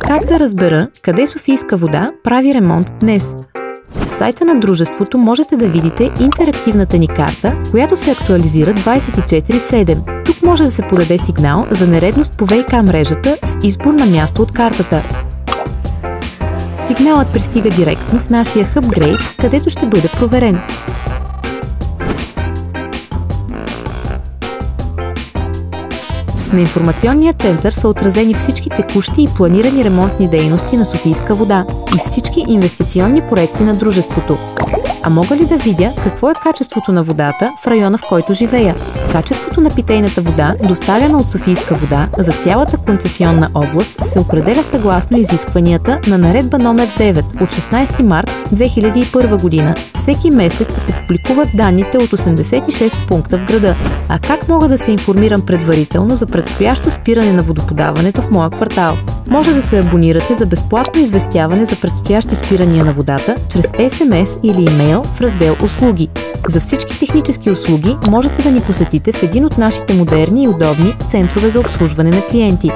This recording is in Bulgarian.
Как да разбера къде Софийска вода прави ремонт днес? В сайта на дружеството можете да видите интерактивната ни карта, която се актуализира 24/7. Тук може да се подаде сигнал за нередност по ВиК мрежата с избор на място от картата. Сигналът пристига директно в нашия HubGrade, където ще бъде проверен. На информационния център са отразени всички текущи и планирани ремонтни дейности на Софийска вода и всички инвестиционни проекти на дружеството. А мога ли да видя какво е качеството на водата в района, в който живея? Качеството на питейната вода, доставяна от Софийска вода за цялата концесионна област, се определя съгласно изискванията на Наредба номер 9 от 16 март 2001 година. Всеки месец се публикуват данните от 86 пункта в града. А как мога да се информирам предварително за предстоящо спиране на водоподаването в моя квартал? Може да се абонирате за безплатно известяване за предстоящи спирания на водата чрез SMS или имейл в раздел „Услуги“. За всички технически услуги можете да ни посетите в един от нашите модерни и удобни центрове за обслужване на клиенти.